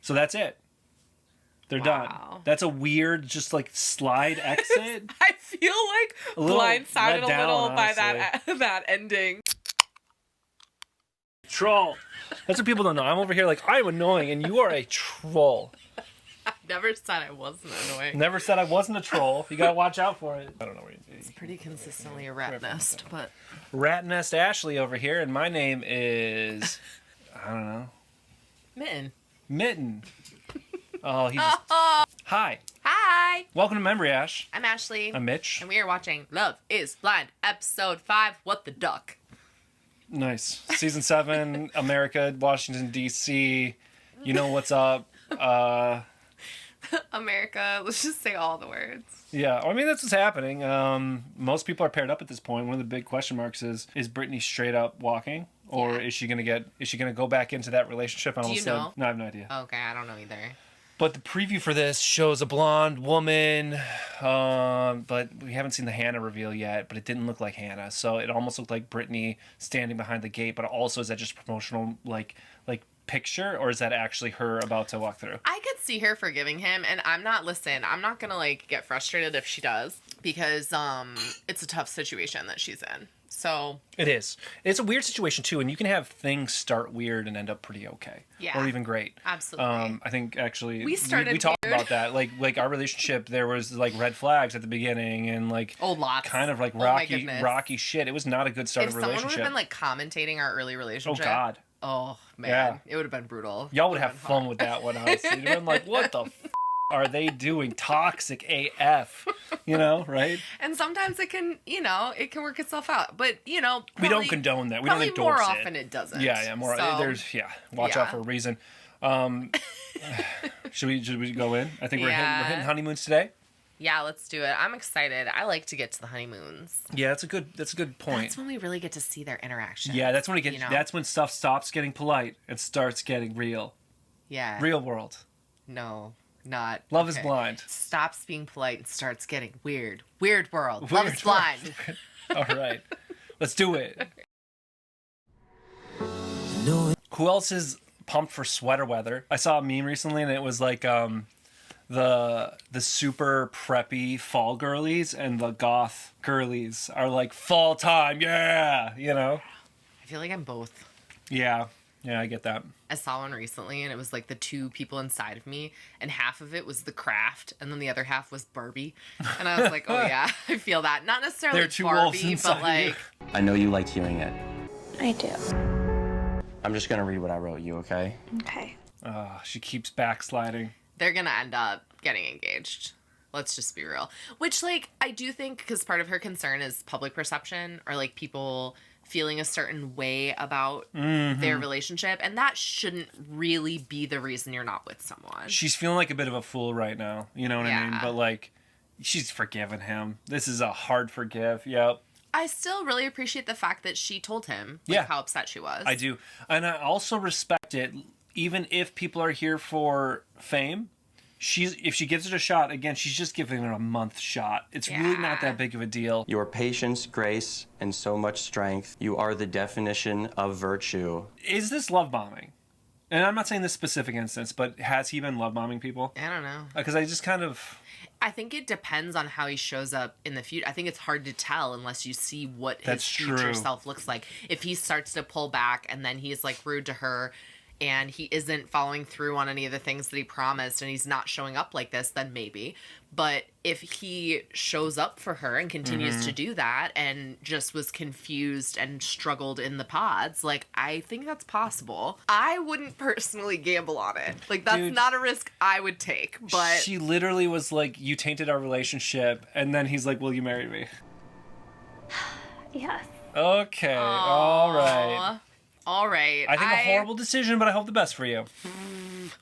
So that's it. They're done. That's a weird, just like slide exit. I feel like blindsided a little by that ending. Troll. That's what people don't know. I'm over here like, I'm annoying and you are a troll. I never said I wasn't annoying. Never said I wasn't a troll. You gotta watch out for it. I don't know where it's pretty consistently a rat nest, but... Rat Nest Ashley over here, and my name is... I don't know. Mitten. Oh, he just... Hi. Hi. Welcome to membriash. I'm Ashley. I'm Mitch. And we are watching Love is Blind, episode 5, What the Duck. Nice. Season 7, America, Washington, D.C. You know what's up. America, let's just say all the words. Yeah, I mean, that's what's happening. Most people are paired up at this point. One of the big question marks is Brittany straight up walking? Or is she gonna go back into that relationship? Do you know? No, I have no idea. Okay, I don't know either. But the preview for this shows a blonde woman, but we haven't seen the Hannah reveal yet, but it didn't look like Hannah. So it almost looked like Brittany standing behind the gate, but also is that just promotional, like picture, or is that actually her about to walk through? I could see her forgiving him, and I'm not gonna get frustrated if she does, because it's a tough situation that she's in. So it is. It's a weird situation too, and you can have things start weird and end up pretty okay, or even great. Absolutely. I think actually we talked about that. Like our relationship, there was like red flags at the beginning, and like lots. Kind of like rocky shit. It was not a good start of a relationship. If someone would have been commentating our early relationship, oh God. Oh man, it would have been brutal. Y'all would have fun with that one, honestly. You'd have been like, what the are they doing? Toxic AF, right? And sometimes it can work itself out, but we don't condone that. We don't endorse more it. often it doesn't. Yeah, more. So, watch out for a reason. Should we go in? I think we're hitting honeymoons today. Yeah, let's do it. I'm excited. I like to get to the honeymoons. Yeah, that's a good point. That's when we really get to see their interaction. Yeah, that's when that's when stuff stops getting polite and starts getting real. Yeah. Real world. No, not. Love is blind. Stops being polite and starts getting weird. Weird world. Love is blind. All right. Let's do it. Who else is pumped for sweater weather? I saw a meme recently and it was like the super preppy fall girlies and the goth girlies are like fall time, I feel like I'm both. Yeah, I get that. I saw one recently and it was like the two people inside of me, and half of it was The Craft and then the other half was Barbie, and I was like, oh yeah, I feel that. Not necessarily there are two Barbie, but like you. I know you like hearing it. I do. I'm just gonna read what I wrote you, okay? Okay. She keeps backsliding. They're gonna end up getting engaged. Let's just be real. Which, I do think, because part of her concern is public perception, or people feeling a certain way about their relationship, and that shouldn't really be the reason you're not with someone. She's feeling like a bit of a fool right now, you know what I mean? But she's forgiven him. This is a hard forgive. Yep. I still really appreciate the fact that she told him how upset she was. I do. And I also respect it, even if people are here for fame. If she gives it a shot, again, she's just giving it a month shot. It's really not that big of a deal. Your patience, grace, and so much strength. You are the definition of virtue. Is this love bombing? And I'm not saying this specific instance, but has he been love bombing people? I don't know. Because I just kind of... I think it depends on how he shows up in the future. I think it's hard to tell unless you see what his future self looks like. If he starts to pull back and then he's rude to her, and he isn't following through on any of the things that he promised, and he's not showing up like this, then maybe. But if he shows up for her and continues to do that and just was confused and struggled in the pods, I think that's possible. I wouldn't personally gamble on it. That's not a risk I would take, but... She literally was like, you tainted our relationship, and then he's like, will you marry me? Yes. Okay, all right. All right. I think a horrible decision, but I hope the best for you.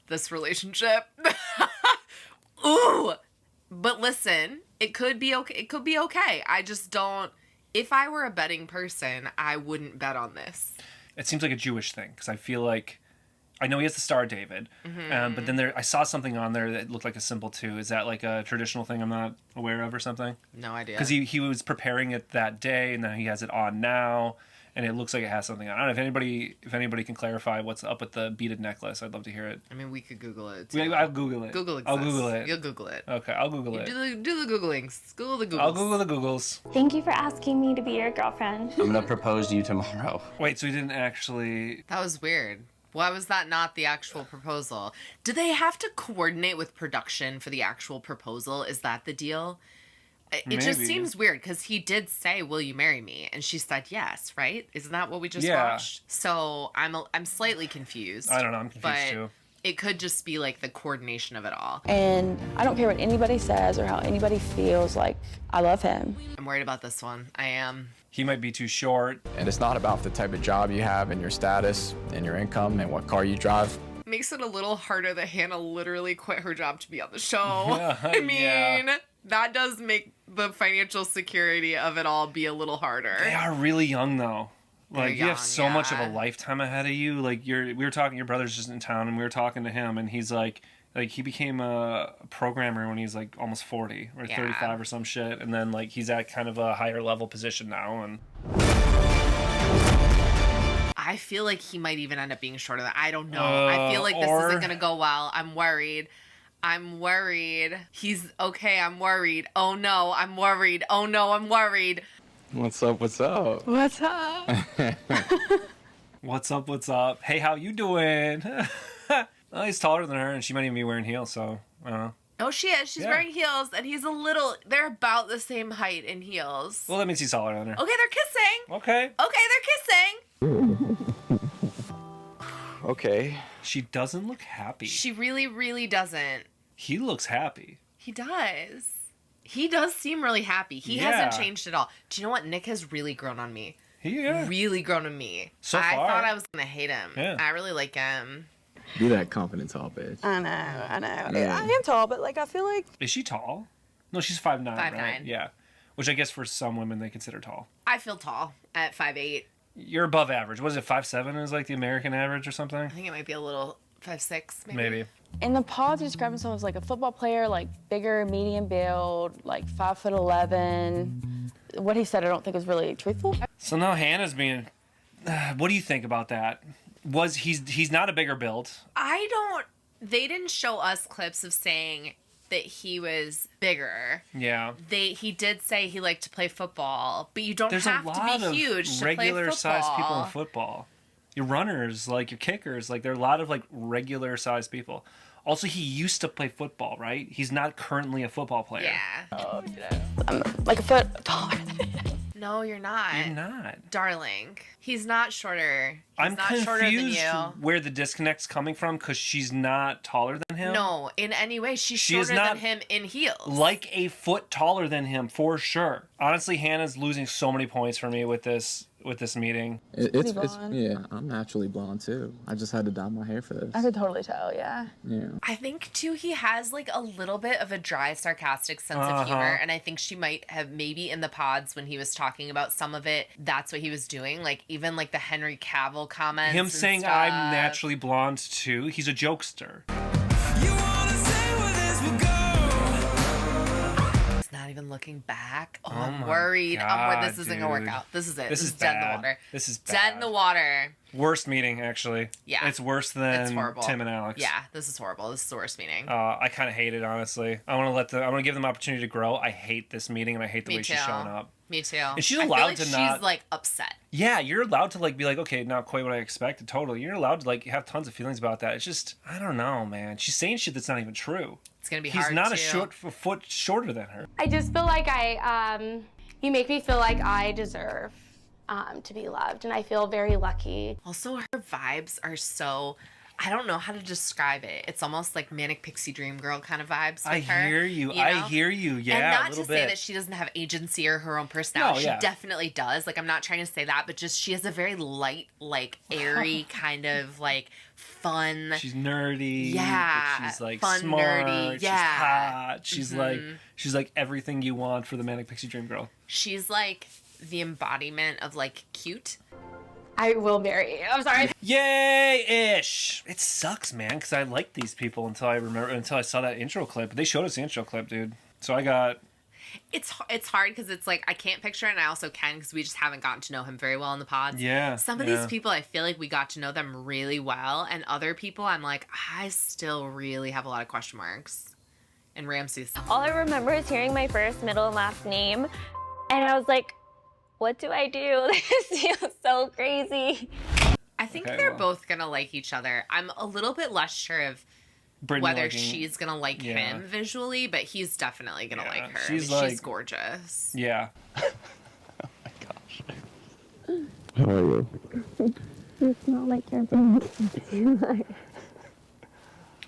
This relationship. Ooh. But listen, it could be okay. It could be okay. I just don't... If I were a betting person, I wouldn't bet on this. It seems like a Jewish thing, because I feel like... I know he has the Star of David, but then I saw something on there that looked like a symbol too. Is that a traditional thing I'm not aware of or something? No idea. Because he was preparing it that day, and then he has it on now. and it looks like it has something on. I don't know if anybody can clarify what's up with the beaded necklace. I'd love to hear it. I mean, we could Google it. Too. I'll Google it. Google it. I'll Google it. You'll Google it. Okay, I'll Google it. Do the Googlings. Google the Googles. I'll Google the Googles. Thank you for asking me to be your girlfriend. I'm gonna propose to you tomorrow. Wait, so he didn't actually... That was weird. Why was that not the actual proposal? Do they have to coordinate with production for the actual proposal? Is that the deal? It just seems weird because he did say, "Will you marry me?" And she said yes, right? Isn't that what we just watched? So I'm slightly confused. I don't know. I'm confused too. It could just be like the coordination of it all. And I don't care what anybody says or how anybody feels, like, I love him. I'm worried about this one. I am. He might be too short. And it's not about the type of job you have and your status and your income and what car you drive. Makes it a little harder that Hannah literally quit her job to be on the show. I mean, that does make the financial security of it all be a little harder. They are really young though. Like, you have so much of a yeah. lifetime ahead of you. Like, we were talking, your brother's just in town, and we were talking to him, and he's like he became a programmer when he's like almost 40 or 35 or some shit, and then like he's at kind of a higher level position now. And I feel like he might even end up being shorter than I don't know. I feel like this isn't gonna go well. I'm worried. He's okay. I'm worried. Oh no, I'm worried. Oh no, I'm worried. What's up? What's up? What's up? What's up? Hey, how you doing? Well, he's taller than her, and she might even be wearing heels, so I don't know. Oh, she is. She's wearing heels, and he's they're about the same height in heels. Well, that means he's taller than her. Okay, they're kissing. Okay. Okay, they're kissing. Okay. She doesn't look happy. She really, really doesn't. He looks happy. He does. He does seem really happy. He hasn't changed at all. Do you know what? Nick has really grown on me. Really grown on me. So far. I thought I was going to hate him. Yeah. I really like him. Be that confident tall bitch. I know. Yeah. I am tall, but like I feel like... Is she tall? No, she's 5'9", 5'9". right? Yeah. Which I guess for some women they consider tall. I feel tall at 5'8". You're above average. What is it, 5'7" is like the American average or something? I think it might be a little 5'6", maybe. Maybe. In the pods, he described himself as like a football player, like bigger, medium build, like 5'11". What he said, I don't think was really truthful. So now Hannah's being... what do you think about that? He's not a bigger build. They didn't show us clips of saying that he was bigger. Yeah. He did say he liked to play football, but you don't have to be huge to play football. Regular sized people in football. Your runners, like your kickers, like there are a lot of like regular sized people. Also, he used to play football, right? He's not currently a football player. Yeah. Oh, yeah. I'm like a foot taller than him. No, you're not. You're not. Darling. He's not shorter. I'm not shorter than confused you. where the disconnect's coming from because she's not taller than him. No, in any way. She's shorter than him in heels. Like a foot taller than him, for sure. Honestly, Hannah's losing so many points for me with this meeting. It's yeah, I'm naturally blonde too. I just had to dye my hair for this. I could totally tell, yeah. Yeah. I think, too, he has, like, a little bit of a dry, sarcastic sense of humor, and I think she might have, maybe in the pods when he was talking about some of it, that's what he was doing. Like, even, like, the Henry Cavill comments Him saying, stuff. I'm naturally blonde, too. He's a jokester. He's not even looking back. Oh, I'm worried. God, this isn't going to work out. This is it. This is dead in the bad. water. This is bad. Dead in the water. Worst meeting, actually. Yeah. It's worse than It's horrible. Tim and Alex. Yeah, this is horrible. This is the worst meeting. I kind of hate it, honestly. I want to give them opportunity to grow. I hate this meeting, and I hate the way she's showing up. Me too. And she's I allowed feel like to she's not... like upset. Yeah, you're allowed to like be like, okay, not quite what I expected, totally. You're allowed to like have tons of feelings about that. It's just, I don't know, man. She's saying shit that's not even true. It's going to be He's hard, not too. a foot shorter than her. I just feel like you make me feel like I deserve to be loved, and I feel very lucky. Also, her vibes are so... I don't know how to describe it. It's almost like Manic Pixie Dream Girl kind of vibes with her. I hear you. know? I hear you. Yeah, and a not little to bit. say that she doesn't have agency or her own personality. No, yeah. She definitely does. Like, I'm not trying to say that, but just she has a very light, like, airy kind of, like, fun... She's nerdy. Yeah. But she's, like, fun, smart. nerdy. Yeah. She's hot. She's like everything you want for the Manic Pixie Dream Girl. She's, like, the embodiment of, like, cute. I will marry you. I'm sorry. Yay-ish. It sucks, man, because I liked these people until I saw that intro clip. They showed us the intro clip, dude. So I got... It's hard because it's like I can't picture it, and I also can because we just haven't gotten to know him very well in the pods. Yeah. Some of these people, I feel like we got to know them really well, and other people, I'm like, I still really have a lot of question marks. And Ramsey's. All I remember is hearing my first, middle, and last name, and I was like, what do I do? This feels so crazy. I think they're both gonna like each other. I'm a little bit less sure of whether she's gonna like him visually, but he's definitely gonna like her. She's gorgeous. Yeah. Oh my gosh. How are you? It's not like you're being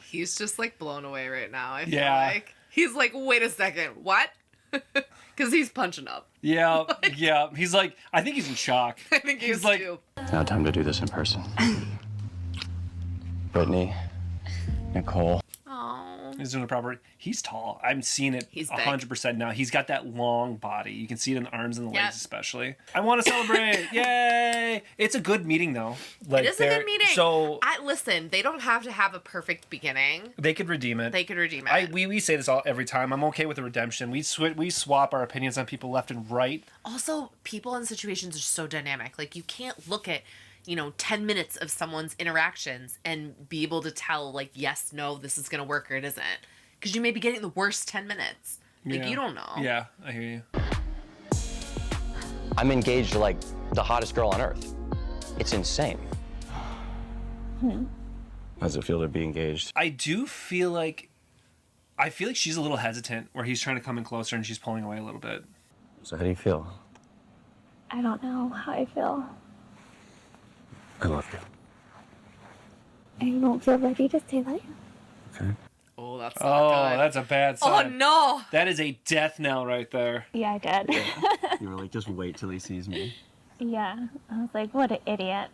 He's just like blown away right now. I feel like he's like, wait a second, what? Because he's punching up. Yeah, yeah. He's like, I think he's in shock. I think he's like, too. Now time to do this in person. Brittany, Nicole. Oh. He's doing a proper. He's tall. I'm seeing it. He's 100% now. He's got that long body. You can see it in the arms and the legs, especially. I want to celebrate! Yay! It's a good meeting, though. Like, it is a good meeting. So listen, they don't have to have a perfect beginning. they could redeem it. They could redeem it. We say this every time. I'm okay with the redemption. We swap our opinions on people left and right. Also, people in situations are so dynamic. Like, you can't look at 10 minutes of someone's interactions and be able to tell, like, yes, no, this is going to work or it isn't. Because you may be getting the worst 10 minutes. Like, you don't know. Yeah, I hear you. I'm engaged to, like, the hottest girl on earth. It's insane. How does it feel to be engaged? I feel like she's a little hesitant where he's trying to come in closer and she's pulling away a little bit. So how do you feel? I don't know how I feel. I love you. I don't feel ready to say that. Okay. Oh, that's not good. That's a bad sign. Oh, no. That is a death knell right there. Yeah, I did. You were like, just wait till he sees me. Yeah. I was like, what an idiot.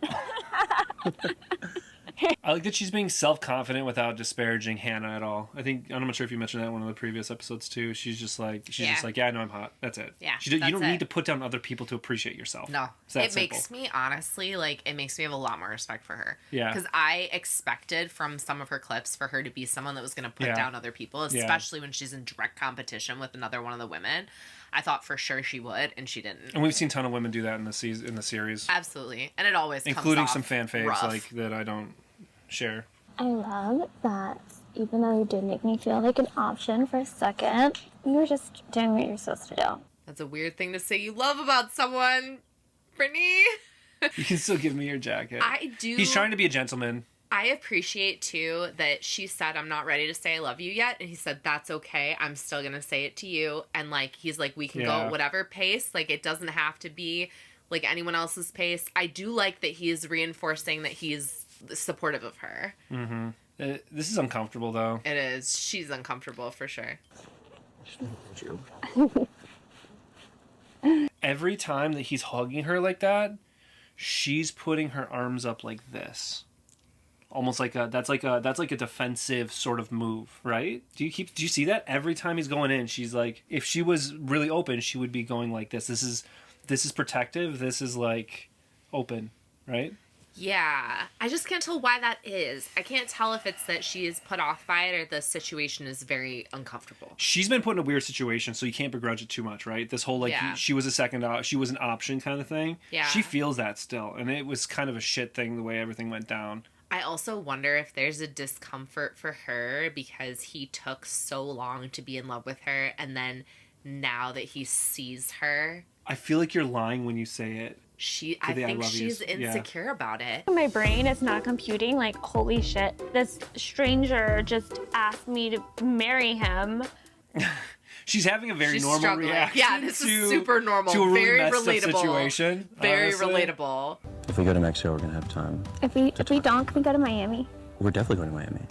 I like that she's being self-confident without disparaging Hannah at all. I'm not sure if you mentioned that in one of the previous episodes too. She's just like, yeah, I know I'm hot. That's it. Yeah, you don't need to put down other people to appreciate yourself. No. It makes me, honestly, it makes me have a lot more respect for her. Yeah. Because I expected from some of her clips for her to be someone that was going to put down other people, especially when she's in direct competition with another one of the women. I thought for sure she would, and she didn't. And we've seen a ton of women do that in the series. Absolutely. And it always comes including off some fan faves rough. like that I don't share. I love that even though you did make me feel like an option for a second, you were just doing what you're supposed to do. That's a weird thing to say you love about someone, Brittany. You can still give me your jacket. I do. He's trying to be a gentleman. I appreciate, too, that she said, I'm not ready to say I love you yet. And he said, that's okay. I'm still going to say it to you. And, he's like, we can go at whatever pace. It doesn't have to be, anyone else's pace. I do like that he's reinforcing that he's supportive of her. Mm-hmm. This is uncomfortable, though. It is. She's uncomfortable, for sure. Every time that he's hugging her like that, she's putting her arms up like this. Almost that's like a defensive sort of move, right? Do you see that? Every time he's going in, she's like, if she was really open, she would be going like this. This is protective. This is open, right? Yeah. I just can't tell why that is. I can't tell if it's that she is put off by it or the situation is very uncomfortable. She's been put in a weird situation, so you can't begrudge it too much, right? This whole she was she was an option kind of thing. Yeah. She feels that still, and it was kind of a shit thing the way everything went down. I also wonder if there's a discomfort for her because he took so long to be in love with her, and now that he sees her, I feel like you're lying when you say it. I think she's insecure about it. My brain is not computing, holy shit, this stranger just asked me to marry him. She's having a very normal reaction. Yeah, this is super normal. To a really very messed up relatable situation. Very honestly. relatable. If we go to Mexico, we're gonna have time. If we don't, can we go to Miami? We're definitely going to Miami.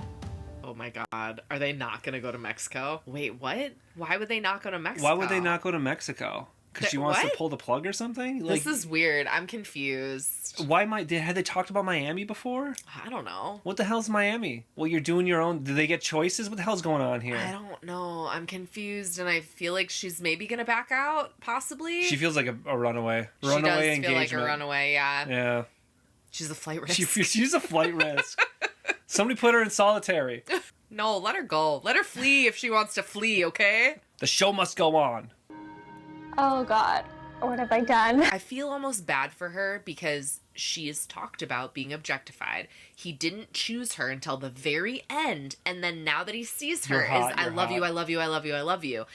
Oh my God. Are they not going to go to Mexico? Wait, what? Why would they not go to Mexico? Why would they not go to Mexico? Because she wants to pull the plug or something? This is weird. I'm confused. Why had they talked about Miami before? I don't know. What the hell's Miami? Well, you're doing your own. Do they get choices? What the hell's going on here? I don't know. I'm confused, and I feel like she's maybe going to back out, possibly. She feels like a runaway. She does engagement. feel like a runaway, yeah. Yeah. She's a flight risk. She's a flight risk. Somebody put her in solitary. No, let her go. Let her flee if she wants to flee, okay? The show must go on. Oh God, what have I done? I feel almost bad for her because she is talked about being objectified. He didn't choose her until the very end, and then now that he sees her, I love you, I love you, I love you, I love you.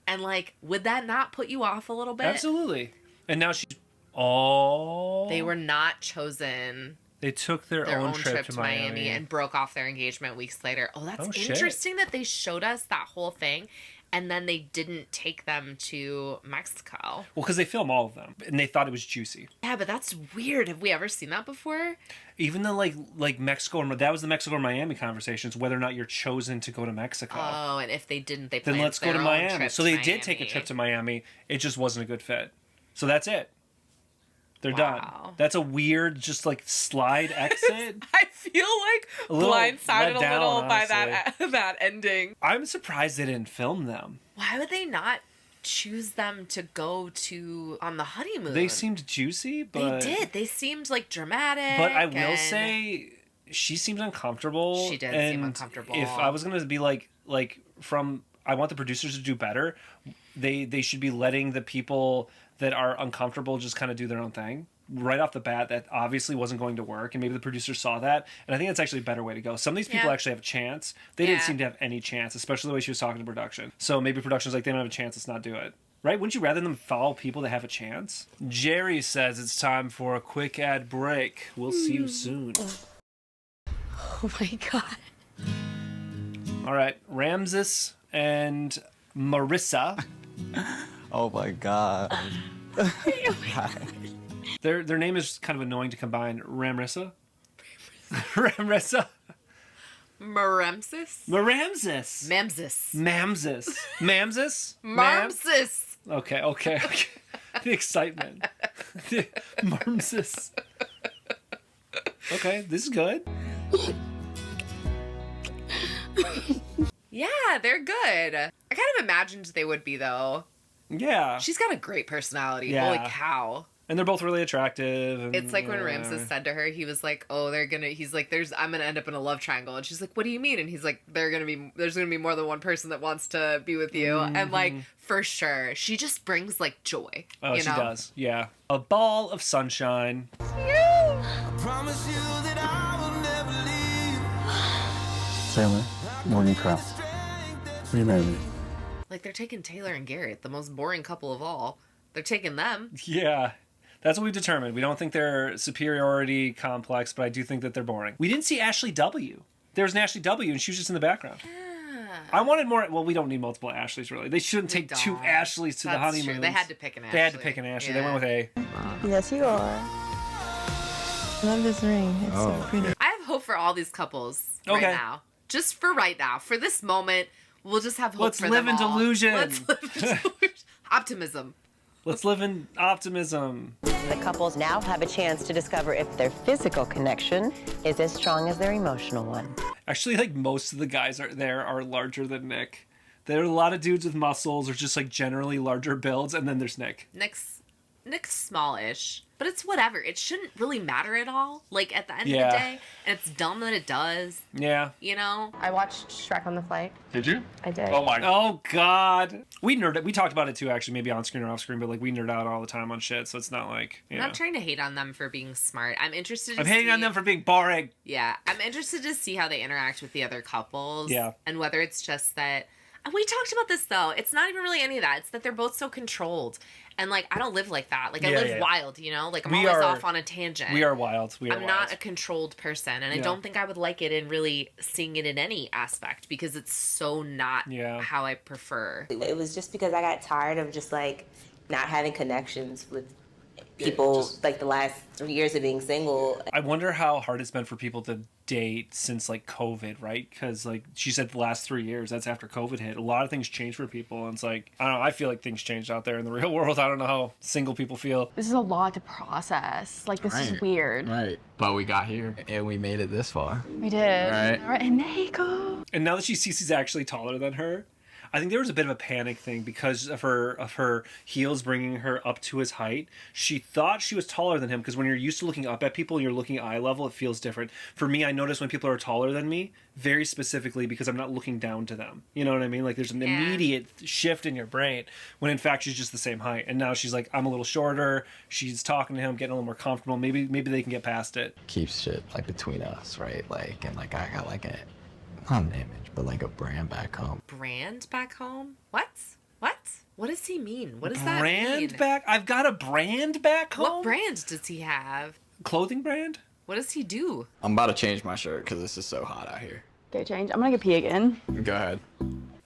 And like, would that not put you off a little bit? Absolutely. And now she's They were not chosen. They took their own trip to Miami and broke off their engagement weeks later. Oh, that's interesting that they showed us that whole thing. And then they didn't take them to Mexico. Well, because they film all of them, and they thought it was juicy. Yeah, but that's weird. Have we ever seen that before? Even the like Mexico, that was the Mexico or Miami conversations, whether or not you're chosen to go to Mexico. Oh, and if they didn't, then let's go to Miami. So they did take a trip to Miami. It just wasn't a good fit. So that's it. They're done. That's a weird, just like slide exit. I feel like blindsided a little by that ending. I'm surprised they didn't film them. Why would they not choose them to go on the honeymoon? They seemed juicy, but they did. They seemed like dramatic. But I will say, she seemed uncomfortable. She did seem uncomfortable. If I was gonna be I want the producers to do better. They should be letting the people that are uncomfortable just kind of do their own thing right off the bat. That obviously wasn't going to work, and maybe the producers saw that, and I think that's actually a better way to go. Some of these people actually have a chance. They didn't seem to have any chance, especially the way she was talking to production. So maybe production's like, they don't have a chance, let's not do it. Right? Wouldn't you rather them follow people that have a chance? Jerry says it's time for a quick ad break. We'll see you soon. Oh my God. All right, Ramses and Marissa. Oh my God. Their name is kind of annoying to combine. Ramrissa? Ramrissa? Maramsis? Maramsis. Mamsis. Mamsis. Mamsis? Marmsis. Okay. The excitement. Marmsis. Okay, this is good. Yeah, they're good. I kind of imagined they would be, though. Yeah. She's got a great personality. Yeah. Holy cow. And they're both really attractive. And, it's like when Ramses said to her, he was like, I'm gonna end up in a love triangle. And she's like, what do you mean? And he's like, there's gonna be more than one person that wants to be with you. Mm-hmm. And like, for sure, she just brings like joy. Oh, she does. Yeah. A ball of sunshine. I promise you that I will never leave. Taylor, Morgan Crow. Will you marry me? Like, they're taking Taylor and Garrett, the most boring couple of all. They're taking them. Yeah. That's what we determined. We don't think they're superiority complex, but I do think that they're boring. We didn't see Ashley W. There was an Ashley W, and she was just in the background. Yeah. I wanted more. Well, we don't need multiple Ashleys, really. They shouldn't take two Ashleys to the honeymoon. They had to pick an Ashley. They had to pick an Ashley. Yeah. They went with A. Yes, you are. Love this ring. It's so pretty. I have hope for all these couples right now. Just for right now. For this moment, we'll just have hope for them all. Let's live in delusion. Optimism. Let's live in optimism. The couples now have a chance to discover if their physical connection is as strong as their emotional one. Actually, like, most of the guys are larger than Nick. There are a lot of dudes with muscles or just like generally larger builds, and then there's Nick. Nick's small-ish, but it's whatever. It shouldn't really matter at all. Like, at the end of the day, and it's dumb that it does. Yeah. You know? I watched Shrek on the flight. Did you? I did. Oh God. We talked about it too, actually, maybe on screen or off screen, but like we nerd out all the time on shit, so it's not like, I'm not trying to hate on them for being smart. I'm hating on them for being boring. Yeah. I'm interested to see how they interact with the other couples. Yeah. And whether it's just that. We talked about this, though. It's not even really any of that. It's that they're both so controlled. And, like, I don't live like that. Like, I live wild, you know? Like, I'm always off on a tangent. We are wild. I'm not a controlled person. And I don't think I would like it in really seeing it in any aspect because it's so not how I prefer. It was just because I got tired of just, like, not having connections with people, like, the last 3 years of being single. I wonder how hard it's been for people to date since like COVID, right? Because like she said, the last 3 years, that's after COVID hit. A lot of things changed for people, and it's like, I don't know, I feel like things changed out there in the real world. I don't know how single people feel. This is a lot to process. Like, this is weird. Right. But we got here and we made it this far. We did. Right. And there you go. And now that she sees he's actually taller than her, I think there was a bit of a panic thing because of her heels bringing her up to his height. She thought she was taller than him because when you're used to looking up at people, you're looking eye level, it feels different. For me, I notice when people are taller than me, very specifically because I'm not looking down to them. You know what I mean? Like there's an immediate shift in your brain when in fact she's just the same height. And now she's like, I'm a little shorter. She's talking to him, getting a little more comfortable. Maybe they can get past it. Keeps shit like between us, right? Like, and like I got like a, not an image, but like a brand back home. Brand back home? What? What does he mean? What does that mean? Brand back? I've got a brand back home? What brand does he have? Clothing brand? What does he do? I'm about to change my shirt because this is so hot out here. Go change. I'm gonna go pee again. Go ahead.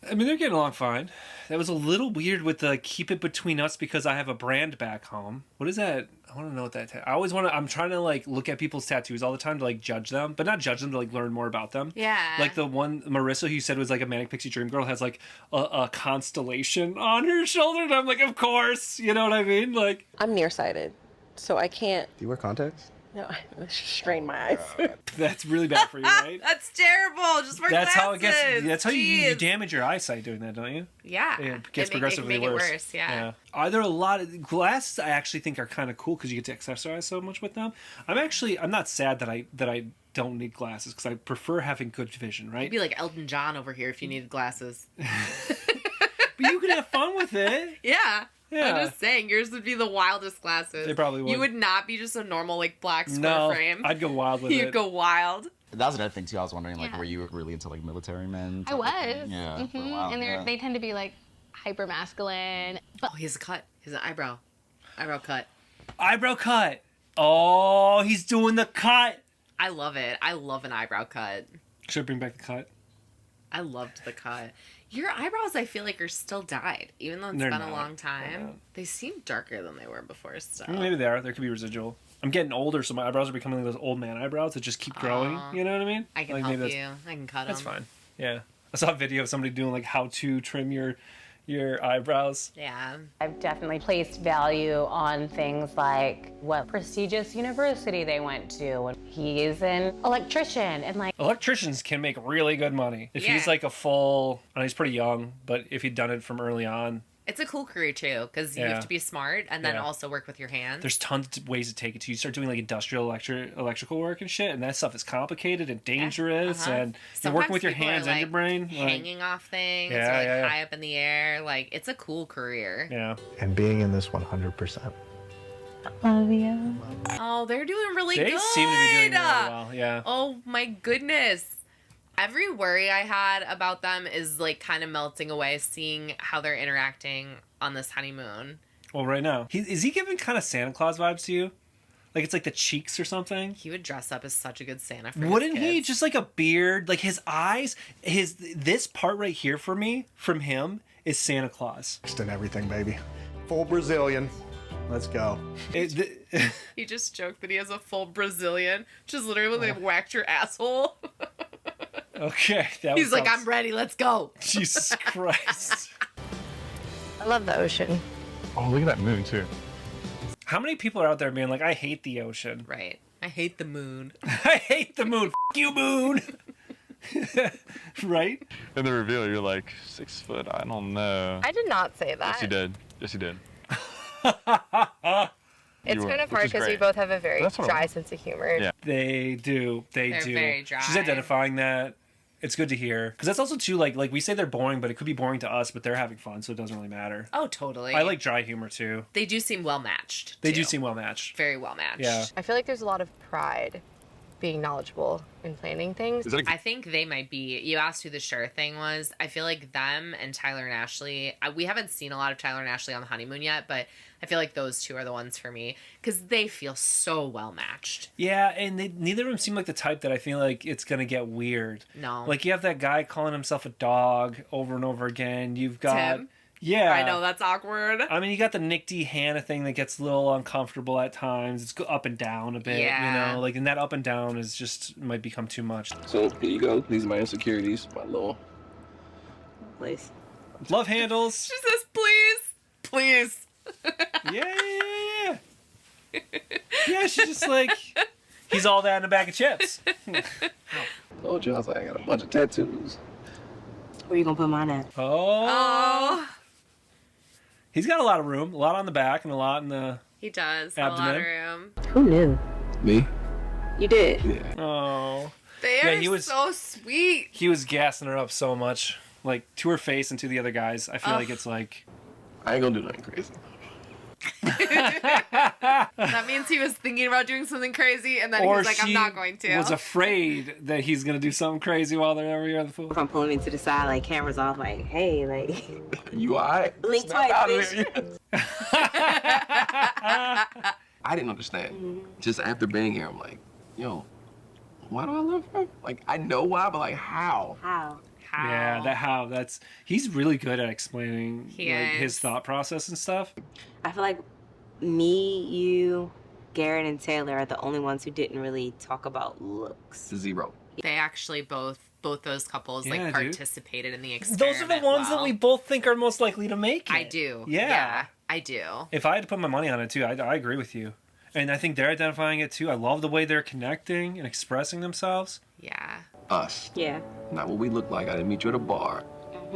I mean, they're getting along fine. That was a little weird with the keep it between us because I have a brand back home. What is that? I want to know what that... I'm trying to, like, look at people's tattoos all the time to, like, judge them. But not judge them, to, like, learn more about them. Yeah. Like, the one, Marissa, who you said was, like, a Manic Pixie Dream Girl, has, like, a constellation on her shoulder. And I'm like, of course. You know what I mean? Like... I'm nearsighted, so I can't... Do you wear contacts? No, I strain my eyes. That's really bad for you, right? That's terrible. Just wear glasses. How it gets. That's how you damage your eyesight doing that, don't you? Yeah. It gets progressively it can make worse. It worse. Yeah. Are there a lot of glasses? I actually think are kind of cool because you get to exercise so much with them. I'm not sad that I don't need glasses because I prefer having good vision. Right? You'd be like Elton John over here if you needed glasses. But you can have fun with it. Yeah. Yeah. I'm just saying, yours would be the wildest glasses. They probably would. You would not be just a normal, like, black square frame. I'd go wild with it. You'd go wild. That was another thing too. I was wondering, like, were you really into like military men? I was. Yeah. For a while, And they tend to be like hyper masculine. But he has a cut. He has an eyebrow cut. Eyebrow cut. Oh, he's doing the cut. I love it. I love an eyebrow cut. Should I bring back the cut? I loved the cut. Your eyebrows, I feel like, are still dyed, even though it's been a long time. They seem darker than they were before still. Maybe they are. There could be residual. I'm getting older, so my eyebrows are becoming like those old man eyebrows that just keep growing. You know what I mean? I can help you. I can cut them. That's fine. Yeah. I saw a video of somebody doing like how to trim your eyebrows. Yeah. I've definitely placed value on things like what prestigious university they went to. And he is an electrician and like... Electricians can make really good money. If he's like he's pretty young, but if he'd done it from early on. It's a cool career too, because you have to be smart and then also work with your hands. There's tons of ways to take it to. You start doing like industrial electrical work and shit, and that stuff is complicated and dangerous, and you're working with your hands and your brain. Hanging off things, or high up in the air. Like, it's a cool career. Yeah. And being in this 100%. Love you. Oh, they're doing really good. They seem to be doing really well, yeah. Oh my goodness. Every worry I had about them is like kind of melting away, seeing how they're interacting on this honeymoon. Well, right now, is he giving kind of Santa Claus vibes to you? Like it's like the cheeks or something? He would dress up as such a good Santa for Wouldn't his kids. he? Just like a beard, like his eyes, this part right here for me, from him, is Santa Claus. Just in everything, baby. Full Brazilian. Let's go. He just joked that he has a full Brazilian, which is literally when they whacked your asshole. Okay. He's like, I'm ready, let's go. Jesus Christ. I love the ocean. Oh, look at that moon, too. How many people are out there being like, I hate the ocean? Right. I hate the moon. I hate the moon. F*** you, moon. Right? In the reveal, you're like, 6 foot, I don't know. I did not say that. Yes, you did. Yes, you did. It's kind of hard because we both have a very dry sense of humor. Yeah. They do. They're very dry. She's identifying that. It's good to hear. Because that's also, too, like we say they're boring, but it could be boring to us, but they're having fun, so it doesn't really matter. Oh, totally. I like dry humor, too. They do seem well-matched, They do seem well-matched. Very well-matched. Yeah. I feel like there's a lot of pride being knowledgeable in planning things. I think they might be. You asked who the sure thing was. I feel like them and Tyler and Ashley. We haven't seen a lot of Tyler and Ashley on the honeymoon yet, but I feel like those two are the ones for me because they feel so well matched. Yeah, and neither of them seem like the type that I feel like it's gonna get weird. No. Like you have that guy calling himself a dog over and over again. You've got Tim? Yeah. I know, that's awkward. I mean, you got the Nick D. Hannah thing that gets a little uncomfortable at times. It's up and down a bit, you know? Like, and that up and down is just, might become too much. So, here you go. These are my insecurities, my little... Please. Love handles. She says, please. Please. Yeah. Yeah, she's just like, he's all that in a bag of chips. Told you, I was like, I got a bunch of tattoos. Where you gonna put mine at? Oh. He's got a lot of room. A lot on the back and a lot in the He does. abdomen. A lot of room. Who knew? Me? You did. Yeah. Oh. They are so sweet. He was gassing her up so much. Like, to her face and to the other guys. I feel like it's like... I ain't gonna do nothing crazy. That means he was thinking about doing something crazy, and then he was like, I'm not going to. Was afraid that he's going to do something crazy while they're over here on the pool. If I'm pulling me to the side, like, cameras off, like, hey, like... You alright? Blink Snap twice, out of bitch. I didn't understand. Just after being here, I'm like, yo, why do I love her? Like, I know why, but like, how? How? Yeah, that's... He's really good at explaining his thought process and stuff. I feel like me, you, Garrett, and Taylor are the only ones who didn't really talk about looks. Zero. They actually both those couples Yeah, like dude. participated in the experiment. Those are the ones that we both think are most likely to make it. I do. Yeah. I do. If I had to put my money on it, too, I agree with you. And I think they're identifying it, too. I love the way they're connecting and expressing themselves. Yeah. Us. Yeah. Not what we look like. I didn't meet you at a bar.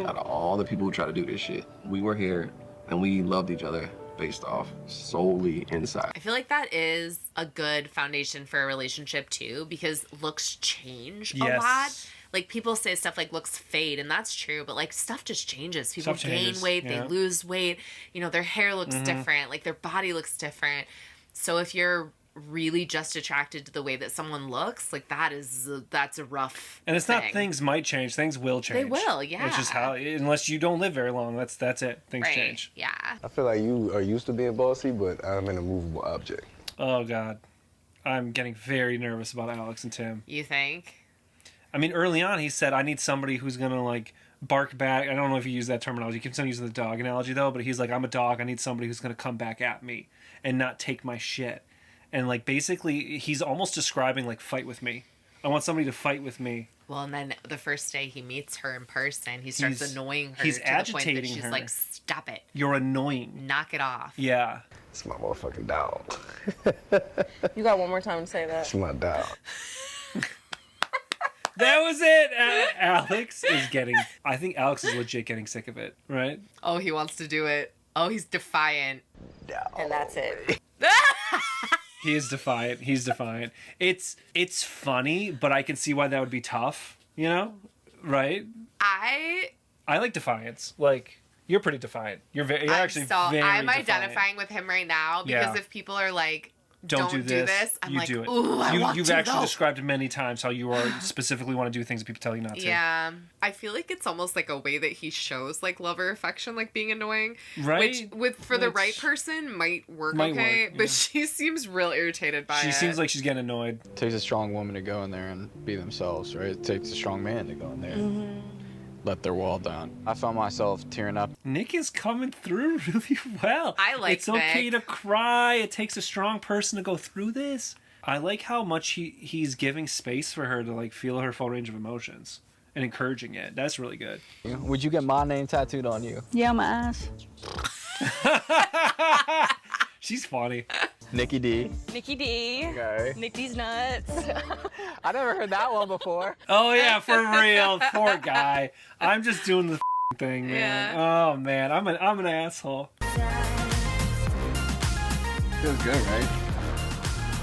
Out of all the people who try to do this shit, we were here and we loved each other based off solely inside. I feel like that is a good foundation for a relationship too, because looks change a lot. Like people say stuff like looks fade, and that's true, but like stuff just changes. People gain weight, they lose weight, you know, their hair looks different, like their body looks different. So if you're really just attracted to the way that someone looks, like that's a rough And it's thing. not things might change, things will change. They will, yeah. It's just how, unless you don't live very long, that's it. Things Right. change. Yeah. I feel like you are used to being bossy, but I'm an immovable object. Oh, God. I'm getting very nervous about Alex and Tim. You think? I mean, early on, he said, I need somebody who's going to, like, bark back. I don't know if he used that terminology. He keeps on using the dog analogy, though, but he's like, I'm a dog. I need somebody who's going to come back at me and not take my shit. And, like, basically, he's almost describing, like, fight with me. I want somebody to fight with me. Well, and then the first day he meets her in person, he starts annoying her he's to the point that agitating she's her. like, stop it. You're annoying. Knock it off. Yeah. It's my motherfucking dog. You got one more time to say that. It's my dog. That was it. Alex is getting... I think Alex is legit getting sick of it, right? Oh, he wants to do it. Oh, he's defiant. And that's it. He is defiant. He's defiant. It's funny, but I can see why that would be tough, you know? Right? I like defiance. Like, you're pretty defiant. You're actually very I'm defiant. identifying with him right now because if people are like, don't do this, I'm you like, do it. ooh, I want You've to actually though. described many times how you are specifically want to do things that people tell you not to. Yeah. I feel like it's almost like a way that he shows like love or affection, like being annoying. Right? Which for the right person might work Might okay. work, yeah. But she seems real irritated by it. She seems like she's getting annoyed. It takes a strong woman to go in there and be themselves, right? It takes a strong man to go in there. Let their wall down. I found myself tearing up. Nick is coming through really well. I like It's okay Nick. to cry. It takes a strong person to go through this. I like how much he's giving space for her to like feel her full range of emotions and encouraging it. That's really good. Would you get my name tattooed on you? Yeah, my ass. She's funny. Nikki D. Nikki D. Okay. Nikki's nuts. I never heard that one before. Oh yeah, for real. Poor guy. I'm just doing the thing, man. Oh man, I'm an asshole. Feels good, right?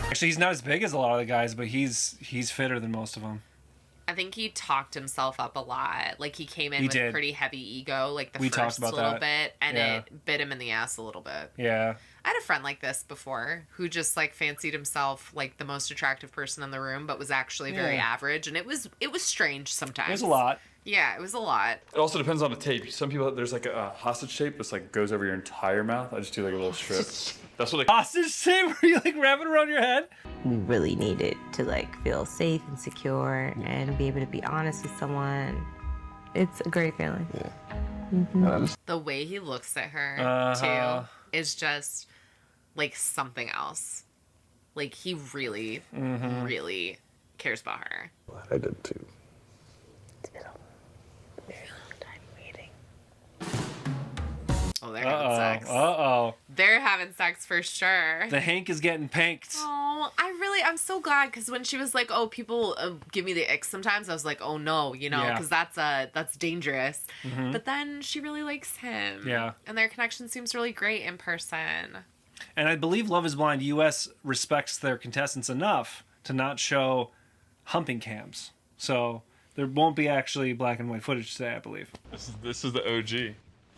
Actually, he's not as big as a lot of the guys, but he's fitter than most of them. I think he talked himself up a lot. Like he came in He with did. pretty heavy ego, like the We talked first about little that. bit, and Yeah. it bit him in the ass a little bit. Yeah. I had a friend like this before who just like fancied himself like the most attractive person in the room, but was actually very Yeah. average, and it was strange sometimes. It was a lot. Yeah, it was a lot. It also depends on the tape. Some people, there's like a hostage tape that's like goes over your entire mouth. I just do like a little strip. That's what Hostage tape where you like wrap it around your head? We really needed to like feel safe and secure and be able to be honest with someone. It's a great feeling. Yeah. The way he looks at her Uh-huh. too is just like something else. Like he really, Mm-hmm. really cares about her. I did too. Oh, they're having sex. Uh-oh. They're having sex for sure. The Hank is getting panked. Oh, I I'm so glad because when she was like, "Oh, people give me the ick," sometimes I was like, "Oh no," you know, because that's dangerous. Mm-hmm. But then she really likes him. Yeah. And their connection seems really great in person. And I believe Love is Blind US respects their contestants enough to not show humping cams. So there won't be actually black and white footage today, I believe. This is the OG.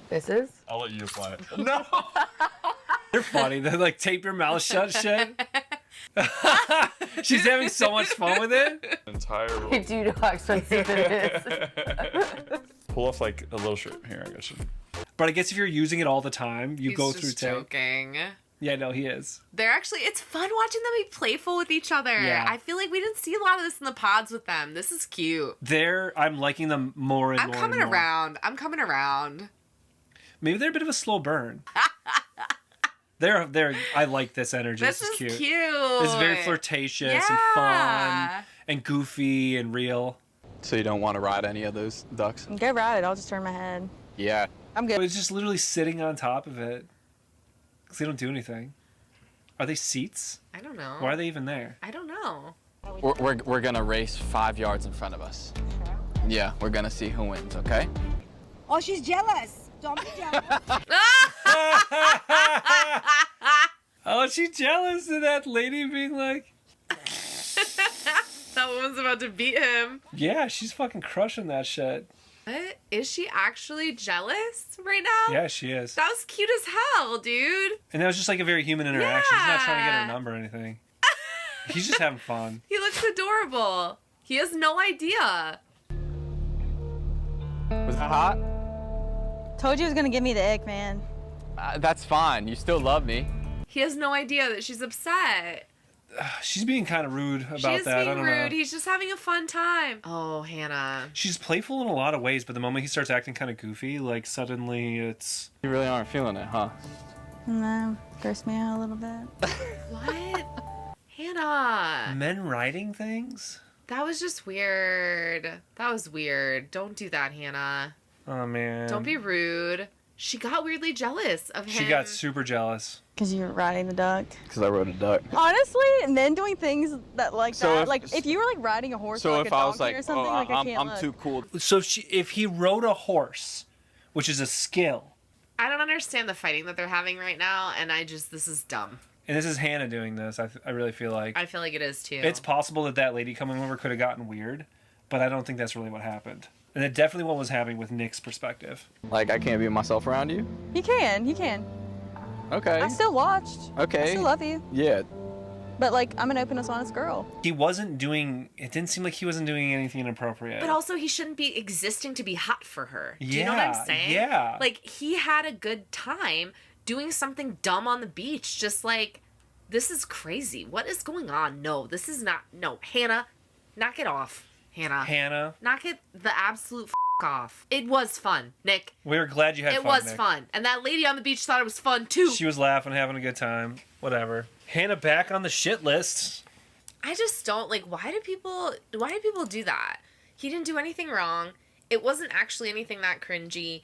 This is? I'll let you apply it. No! They're funny. They like tape your mouth shut shit. She's having so much fun with it. Entire roll. I do know how expensive it is. Pull off like a little shirt. Here, I got you. But I guess if you're using it all the time, you He's go just through tape. joking. Yeah, no, he is. They're actually, it's fun watching them be playful with each other. Yeah. I feel like we didn't see a lot of this in the pods with them. This is cute. I'm liking them more and more. I'm coming around. I'm coming around. Maybe they're a bit of a slow burn. I like this energy. This is cute. It's very flirtatious and fun and goofy and real. So you don't want to ride any of those ducks? Go ride it. I'll just turn my head. Yeah. I'm good. It's just literally sitting on top of it. Because they don't do anything. Are they seats? I don't know. Why are they even there? I don't know. We're gonna race 5 yards in front of us. Yeah, we're gonna see who wins, okay? Oh, she's jealous. Don't be jealous. Oh, she's jealous of that lady being like... That woman's about to beat him. Yeah, she's fucking crushing that shit. What? Is she actually jealous right now? Yeah, she is. That was cute as hell, dude. And that was just like a very human interaction. He's not trying to get her number or anything. He's just having fun. He looks adorable. He has no idea. Was that hot? Told you it was gonna give me the ick, man. That's fine. You still love me. He has no idea that she's upset. She's being kind of rude about that. She's being I don't rude. know. He's just having a fun time. Oh, Hannah. She's playful in a lot of ways, but the moment he starts acting kind of goofy, like suddenly it's... You really aren't feeling it, huh? No, grossed me out a little bit. What? Hannah. Men writing things? That was just weird. That was weird. Don't do that, Hannah. Oh, man. Don't be rude. She got weirdly jealous of him. She got super jealous. Because you're riding the duck. Because I rode a duck. Honestly, men doing things that like So that, if- like if you were like riding a horse So or like if a I donkey was like, or something, oh, like I can't I'm look. too cool. So if he rode a horse, which is a skill, I don't understand the fighting that they're having right now, and this is dumb. and this is Hannah doing this, I really feel like... I feel like it is too. It's possible that lady coming over could have gotten weird, but I don't think that's really what happened. And it definitely what was happening with Nick's perspective. Like, I can't be myself around you? You can. Okay. I still watched. Okay. I still love you. Yeah. But like, I'm an open, honest girl. He wasn't doing... It didn't seem like he wasn't doing anything inappropriate. But also, he shouldn't be existing to be hot for her. Do you know what Yeah, I'm saying? yeah. Like, he had a good time doing something dumb on the beach. Just like, this is crazy. What is going on? No, this is not... No, Hannah, knock it off. Hannah. Knock it the absolute off. It was fun, Nick. We were glad you had fun, It was Nick. fun. And that lady on the beach thought it was fun, too. She was laughing, having a good time. Whatever. Hannah back on the shit list. I just don't, like, why do people do that? He didn't do anything wrong. It wasn't actually anything that cringy.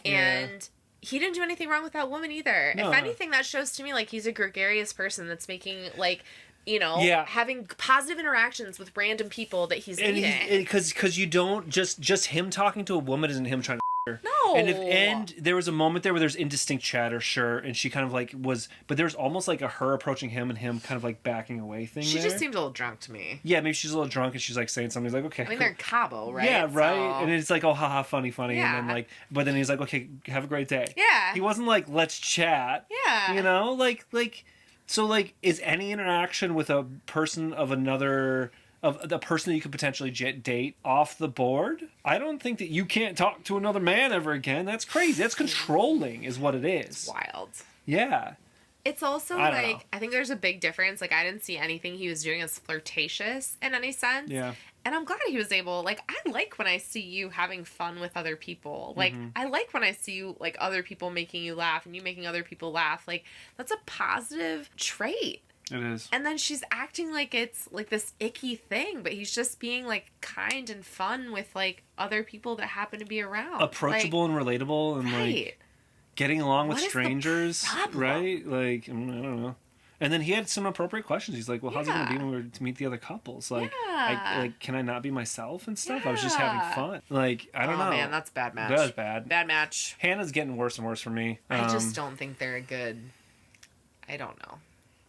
And he didn't do anything wrong with that woman either. No. If anything, that shows to me, like, he's a gregarious person that's making, like, you know, having positive interactions with random people that he's meeting. Because you don't... Just him talking to a woman isn't him trying to her. No. And there was a moment there where there's indistinct chatter, sure, and she kind of like was... But there was almost like her approaching him and him kind of like backing away thing She there. just seemed a little drunk to me. Yeah, maybe she's a little drunk and she's like saying something. He's like, okay, I mean, cool. they're in Cabo, right? Yeah, right. So- And it's like, oh, haha, funny. Yeah. And then like, but then he's like, okay, have a great day. Yeah. He wasn't like, let's chat. Yeah. You know, so like, is any interaction with a person of another, of the person that you could potentially date off the board? I don't think that you can't talk to another man ever again. That's crazy. That's controlling is what it is. It's wild. Yeah. It's also I don't like, know. I think there's a big difference. Like, I didn't see anything he was doing as flirtatious in any sense. Yeah. And I'm glad he was able, like, I like when I see you having fun with other people. Like, Mhm. I like when I see you, like, other people making you laugh and you making other people laugh. Like, that's a positive trait. It is. And then she's acting like it's, like, this icky thing, but he's just being, like, kind and fun with, like, other people that happen to be around. Approachable and relatable and Right. like getting along with What is the strangers, problem? right? Like, I don't know. And then he had some appropriate questions. He's like, well, how's it going to be when we're to meet the other couples? Like, can I not be myself and stuff? I was just having fun. Like, I don't know. Oh, man, that's a bad match. That was bad. Bad match. Hannah's getting worse and worse for me. I just don't think they're a good... I don't know.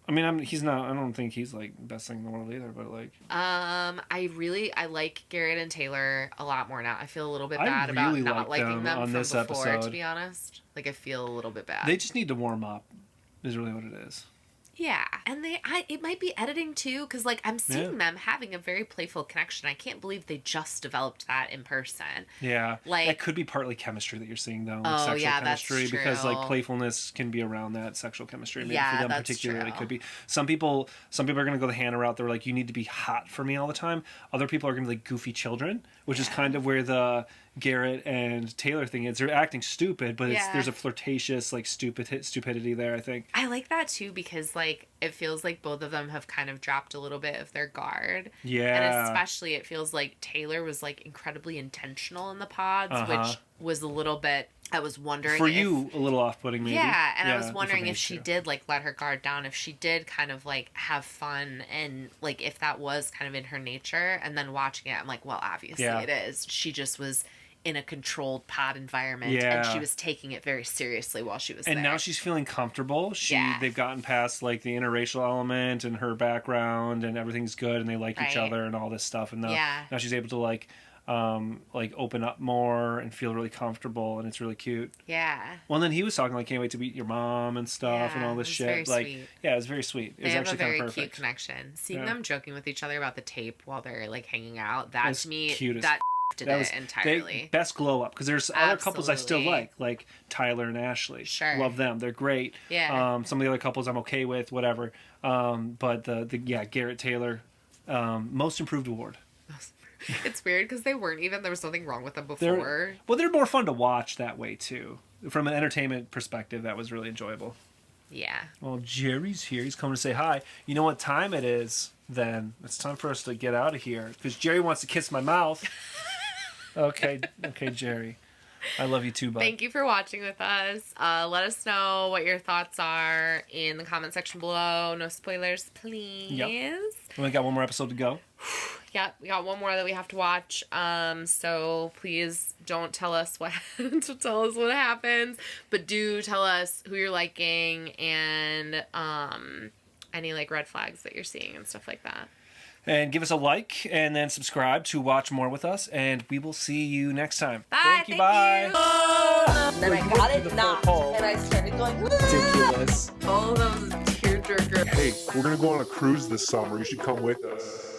I mean, he's not... I don't think he's, like, best thing in the world either, but, like... I like Garrett and Taylor a lot more now. I feel a little bit bad about not liking them from before, to be honest. Like, I feel a little bit bad. They just need to warm up, is really what it is. Yeah, and it might be editing too, because like I'm seeing them having a very playful connection. I can't believe they just developed that in person. Yeah, like that could be partly chemistry that you're seeing though. Like sexual chemistry, that's true. Because like playfulness can be around that sexual chemistry. Maybe yeah, for them that's particularly, true. it could be. Some people are going to go the Hannah route. They're like, you need to be hot for me all the time. Other people are going to be like goofy children, which is kind of where the Garrett and Taylor thing is. They're acting stupid, but there's a flirtatious like stupidity there. I think I like that too, because like it feels like both of them have kind of dropped a little bit of their guard. Yeah, and especially it feels like Taylor was like incredibly intentional in the pods, which was a little bit. I was wondering for you a little off-putting maybe. Yeah, and I was wondering if she did like let her guard down, if she did kind of like have fun, and like if that was kind of in her nature. And then watching it, I'm like, well, obviously it is. She just was in a controlled pod environment, and she was taking it very seriously while she was there. And now she's feeling comfortable. They've gotten past like the interracial element and her background, and everything's good, and they like each other and all this stuff. And now she's able to like open up more and feel really comfortable, and it's really cute. Yeah. Well, and then he was talking like, can't wait to meet your mom and stuff and all this shit. Very like, sweet. yeah, it was very sweet. It was have actually a very kind of perfect. cute connection. Seeing them joking with each other about the tape while they're like hanging out, that to me, cutest. that did it entirely. Best glow up, because there's other couples I still like Tyler and Ashley. Sure. Love them. They're great. Yeah. Some of the other couples I'm okay with, whatever. But Garrett Taylor, most improved award. It's weird because there was nothing wrong with them before. They're more fun to watch that way too. From an entertainment perspective, that was really enjoyable. Yeah. Well, Jerry's here. He's coming to say hi. You know what time it is then? It's time for us to get out of here because Jerry wants to kiss my mouth. Okay, Jerry. I love you too, bud. Thank you for watching with us. Let us know what your thoughts are in the comment section below. No spoilers, please. Yep. We got one more episode to go. Yeah, we got one more that we have to watch. So please don't tell us what happens, but do tell us who you're liking and any like red flags that you're seeing and stuff like that. And give us a like and then subscribe to watch more with us, and we will see you next time. Bye. Thank you. Bye. Then I got it knocked, and I started going. Ridiculous. All those tearjerker. Hey, we're gonna go on a cruise this summer. You should come with us.